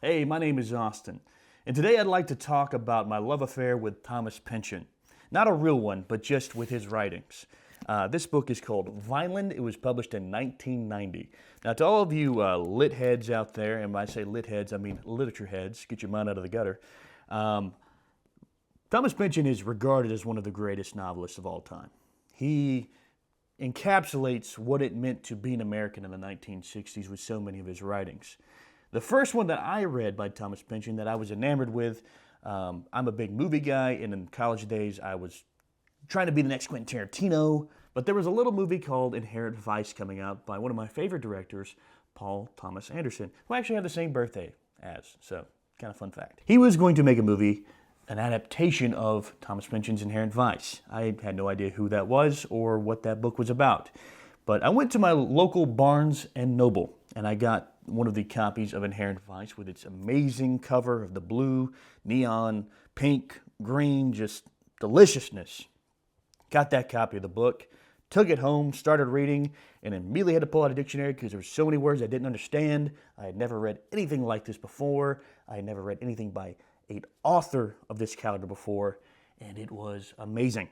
Hey, my name is Austin, and today I'd like to talk about my love affair with Thomas Pynchon. Not a real one, but just with his writings. This book is called Vineland. It was published in 1990. Now, to all of you lit heads out there, and when I say lit heads, I mean literature heads, get your mind out of the gutter. Thomas Pynchon is regarded as one of the greatest novelists of all time. He encapsulates what it meant to be an American in the 1960s with so many of his writings. The first one that I read by Thomas Pynchon that I was enamored with, I'm a big movie guy, and in college days I was trying to be the next Quentin Tarantino, but there was a little movie called Inherent Vice coming out by one of my favorite directors, Paul Thomas Anderson, who I actually have the same birthday as, so kind of fun fact. He was going to make a movie, an adaptation of Thomas Pynchon's Inherent Vice. I had no idea who that was or what that book was about. But I went to my local Barnes & Noble, and I got one of the copies of Inherent Vice with its amazing cover of the blue, neon, pink, green, just deliciousness. Got that copy of the book, took it home, started reading, and immediately had to pull out a dictionary because there were so many words I didn't understand. I had never read anything like this before. I had never read anything by an author of this caliber before, and it was amazing.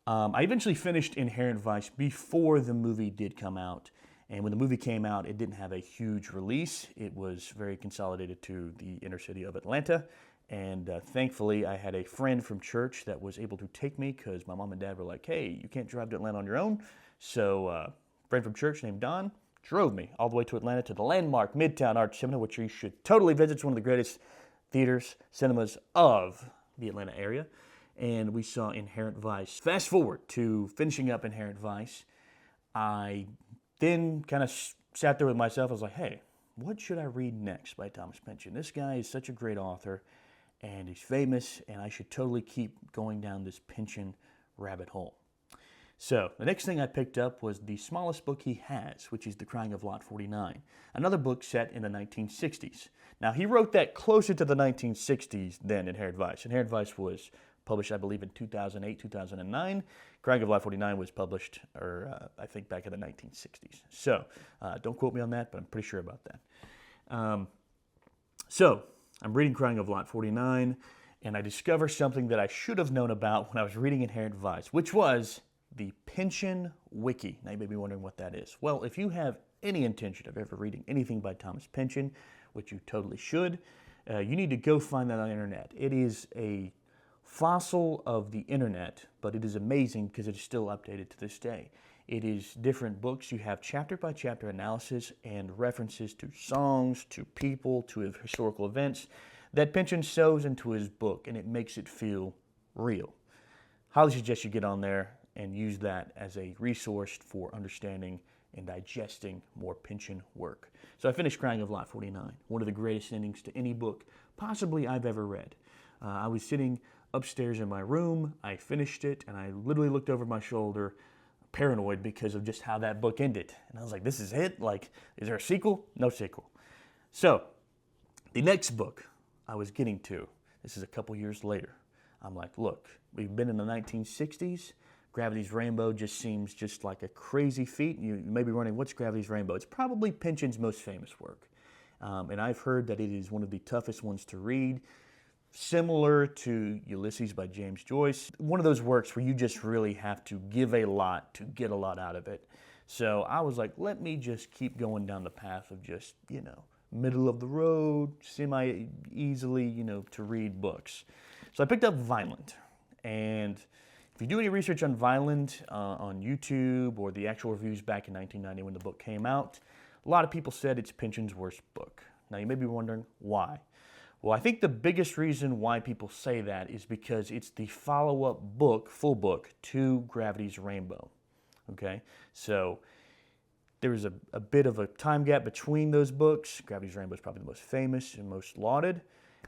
I eventually finished Inherent Vice before the movie did come out, and when the movie came out, it didn't have a huge release. It was very consolidated to the inner city of Atlanta, and thankfully I had a friend from church that was able to take me because my mom and dad were like, hey, you can't drive to Atlanta on your own. So a friend from church named Don drove me all the way to Atlanta to the landmark Midtown Arts Cinema, which you should totally visit. It's one of the greatest theaters, cinemas of the Atlanta area, and we saw Inherent Vice. Fast forward to finishing up Inherent Vice, I then kind of sat there with myself. I was like, hey, what should I read next by Thomas Pynchon? This guy is such a great author, and he's famous, and I should totally keep going down this Pynchon rabbit hole. So the next thing I picked up was the smallest book he has, which is The Crying of Lot 49, another book set in the 1960s. Now, he wrote that closer to the 1960s than Inherent Vice. Inherent Vice was published, I believe, in 2008, 2009. Crying of Lot 49 was published, I think, back in the 1960s. So don't quote me on that, but I'm pretty sure about that. So I'm reading Crying of Lot 49, and I discover something that I should have known about when I was reading Inherent Vice, which was the Pynchon Wiki. Now you may be wondering what that is. Well, if you have any intention of ever reading anything by Thomas Pynchon, which you totally should, you need to go find that on the internet. It is a fossil of the internet, but it is amazing because it is still updated to this day. It is different books. You have chapter by chapter analysis and references to songs, to people, to historical events that Pynchon sews into his book, and it makes it feel real. Highly suggest you get on there and use that as a resource for understanding and digesting more Pynchon work. So I finished Crying of Lot 49, one of the greatest endings to any book possibly I've ever read. I was sitting upstairs in my room, I finished it, and I literally looked over my shoulder, paranoid because of just how that book ended. And I was like, this is it? Like, is there a sequel? No sequel. So, the next book I was getting to, this is a couple years later. I'm like, look, we've been in the 1960s. Gravity's Rainbow just seems just like a crazy feat. You may be wondering, what's Gravity's Rainbow? It's probably Pynchon's most famous work. And I've heard that it is one of the toughest ones to read, similar to Ulysses by James Joyce. One of those works where you just really have to give a lot to get a lot out of it. So I was like, let me just keep going down the path of just, middle of the road, semi-easily, to read books. So I picked up Vineland, and if you do any research on Vineland on YouTube or the actual reviews back in 1990 when the book came out, a lot of people said it's Pynchon's worst book. Now you may be wondering why. Well, I think the biggest reason why people say that is because it's the follow-up book, full book, to Gravity's Rainbow. Okay, so there was a bit of a time gap between those books. Gravity's Rainbow is probably the most famous and most lauded.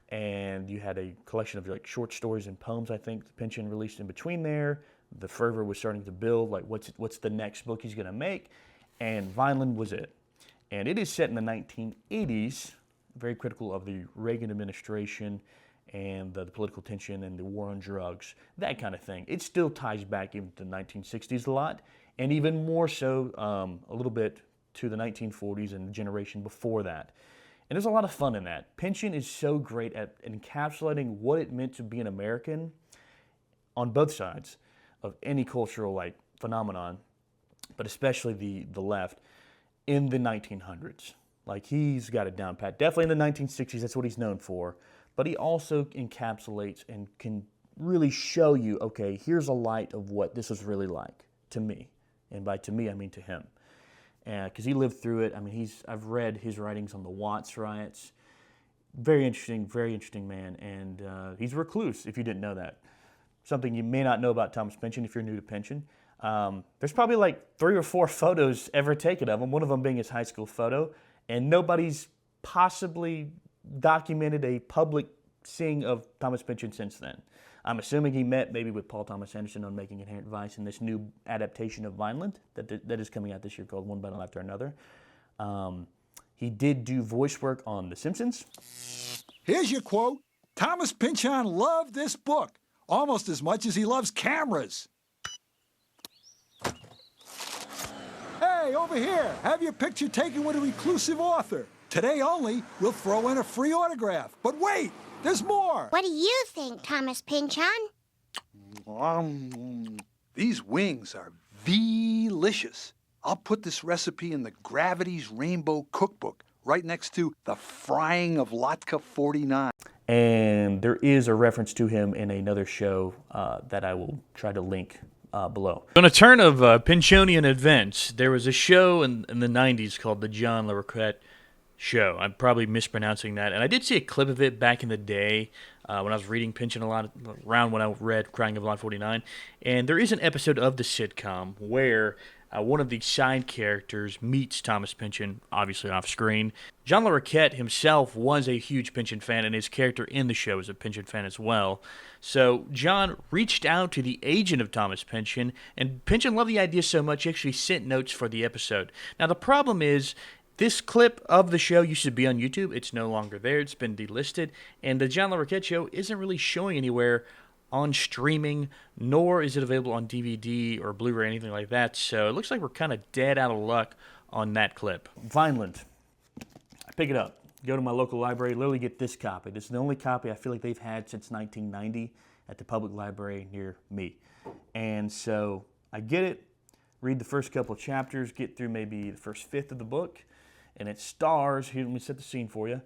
And you had a collection of short stories and poems, I think, that Pynchon released in between there. The fervor was starting to build, like what's the next book he's going to make? And Vineland was it. And it is set in the 1980s, very critical of the Reagan administration and the political tension and the war on drugs, that kind of thing. It still ties back into the 1960s a lot, and even more so a little bit to the 1940s and the generation before that. And there's a lot of fun in that. Pynchon is so great at encapsulating what it meant to be an American on both sides of any cultural like phenomenon, but especially the left in the 1900s. Like, he's got it down pat. Definitely in the 1960s, that's what he's known for. But he also encapsulates and can really show you, okay, here's a light of what this was really like to me. And by to me, I mean to him. Because he lived through it. I mean, I've read his writings on the Watts riots. Very interesting man. And he's a recluse, if you didn't know that. Something you may not know about Thomas Pynchon if you're new to Pynchon. There's probably like 3 or 4 photos ever taken of him, one of them being his high school photo. And nobody's possibly documented a public seeing of Thomas Pynchon since then. I'm assuming he met maybe with Paul Thomas Anderson on Making Inherent Vice in this new adaptation of Vineland that is coming out this year called One Battle After Another. He did do voice work on The Simpsons. Here's your quote. Thomas Pynchon loved this book almost as much as he loves cameras. Hey, over here, have your picture taken with a reclusive author. Today only, we'll throw in a free autograph. But wait, there's more. What do you think, Thomas Pynchon? These wings are delicious. I'll put this recipe in the Gravity's Rainbow Cookbook right next to the frying of Latke 49. And there is a reference to him in another show that I will try to link below. On a turn of Pynchonian events, there was a show in the 90s called The John LaRoquette Show. I'm probably mispronouncing that. And I did see a clip of it back in the day when I was reading Pynchon a lot, around when I read Crying of Lot 49. And there is an episode of the sitcom where one of the side characters meets Thomas Pynchon, obviously off screen. John LaRoquette himself was a huge Pynchon fan, and his character in the show is a Pynchon fan as well. So John reached out to the agent of Thomas Pynchon, and Pynchon loved the idea so much he actually sent notes for the episode. Now the problem is, this clip of the show used to be on YouTube. It's no longer there. It's been delisted, and the John LaRoquette Show isn't really showing anywhere on streaming, nor is it available on DVD or Blu-ray or anything like that. So it looks like we're kind of dead out of luck on that clip. Vineland. I pick it up, go to my local library, literally get this copy. This is the only copy I feel like they've had since 1990 at the public library near me. And so I get it, read the first couple of chapters, get through maybe the first fifth of the book, and it stars, here, let me set the scene for you,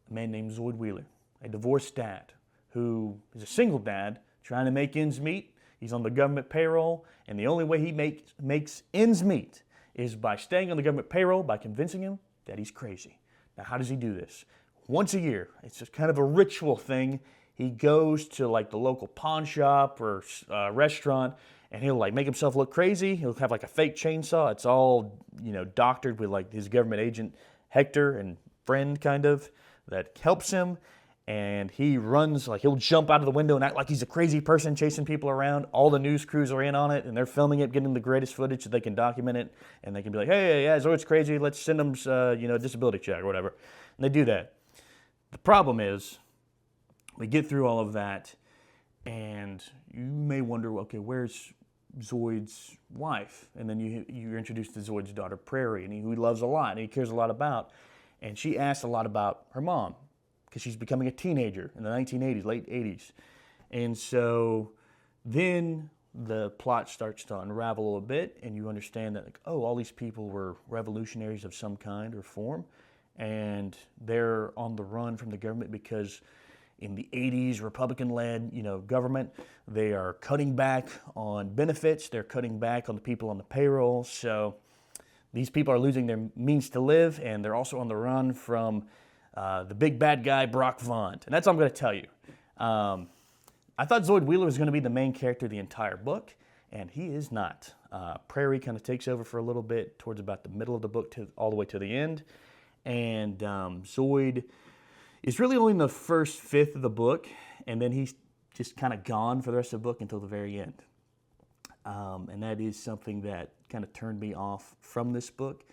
a man named Zoid Wheeler, a divorced dad who is a single dad trying to make ends meet. He's on the government payroll, and the only way he makes ends meet is by staying on the government payroll, by convincing him that he's crazy. Now, how does he do this? Once a year, it's just kind of a ritual thing. He goes to like the local pawn shop or restaurant, and he'll like make himself look crazy. He'll have like a fake chainsaw. It's all, doctored with like his government agent Hector and friend kind of that helps him. And he runs, like he'll jump out of the window and act like he's a crazy person chasing people around. All the news crews are in on it, and they're filming it, getting the greatest footage so they can document it. And they can be like, hey, yeah, Zoid's crazy. Let's send him, a disability check or whatever. And they do that. The problem is, we get through all of that, and you may wonder, okay, where's Zoid's wife? And then you're introduced to Zoid's daughter, Prairie, and who he loves a lot, and he cares a lot about. And she asks a lot about her mom, because she's becoming a teenager in the 1980s, late 80s. And so then the plot starts to unravel a little bit, and you understand that, all these people were revolutionaries of some kind or form, and they're on the run from the government because in the 80s, Republican-led, government, they are cutting back on benefits, they're cutting back on the people on the payroll, so these people are losing their means to live, and they're also on the run from the big bad guy, Brock Vaughn. And that's all I'm going to tell you. I thought Zoid Wheeler was going to be the main character of the entire book, and he is not. Prairie kind of takes over for a little bit towards about the middle of the book all the way to the end. And Zoid is really only in the first fifth of the book, and then he's just kind of gone for the rest of the book until the very end. And that is something that kind of turned me off from this book.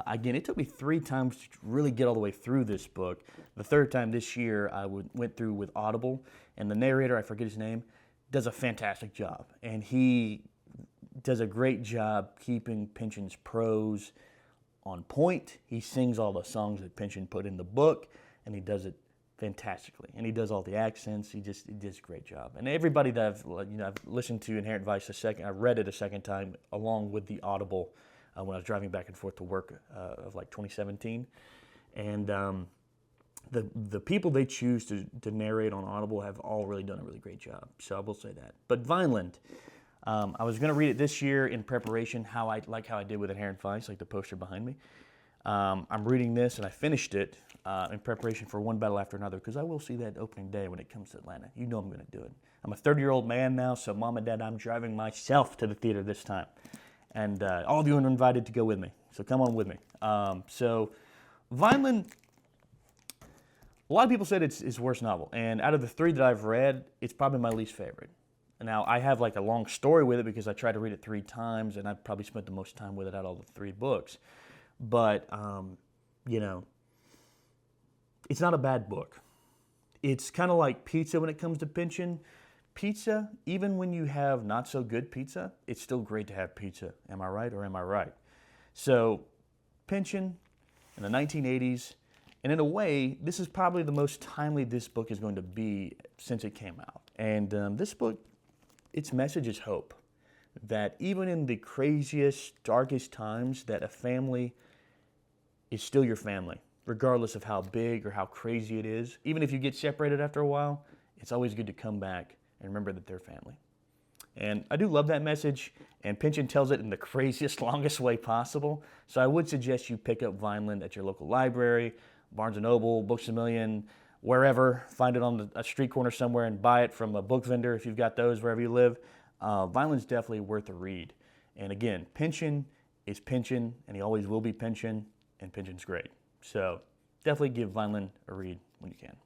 Again, it took me 3 times to really get all the way through this book. The third time this year, I went through with Audible, and the narrator, I forget his name, does a fantastic job. And he does a great job keeping Pynchon's prose on point. He sings all the songs that Pynchon put in the book, and he does it fantastically. And he does all the accents. He does a great job. And everybody that I've listened to Inherent Vice I read it a second time along with the Audible when I was driving back and forth to work of like 2017. And the people they choose to narrate on Audible have all really done a really great job. So I will say that. But Vineland, I was going to read it this year in preparation, how I did with Inherent Vice, like the poster behind me. I'm reading this, and I finished it in preparation for One Battle After Another, because I will see that opening day when it comes to Atlanta. You know I'm going to do it. I'm a 30-year-old man now, so Mom and Dad, I'm driving myself to the theater this time. And all of you are invited to go with me, so come on with me. So Vineland, a lot of people said it's his worst novel, and out of the 3 that I've read, it's probably my least favorite. Now, I have like a long story with it because I tried to read it 3 times, and I probably spent the most time with it out of all the 3 books. But, it's not a bad book. It's kind of like pizza when it comes to Pynchon. Pizza, even when you have not so good pizza, it's still great to have pizza. Am I right or am I right? So, Pynchon in the 1980s, and in a way, this is probably the most timely this book is going to be since it came out. And this book, its message is hope. That even in the craziest, darkest times, that a family is still your family, regardless of how big or how crazy it is. Even if you get separated after a while, it's always good to come back and remember that they're family. And I do love that message, and Pynchon tells it in the craziest, longest way possible. So I would suggest you pick up Vineland at your local library, Barnes & Noble, Books A Million, wherever. Find it on a street corner somewhere and buy it from a book vendor if you've got those wherever you live. Vineland's definitely worth a read. And again, Pynchon is Pynchon, and he always will be Pynchon, and Pynchon's great. So definitely give Vineland a read when you can.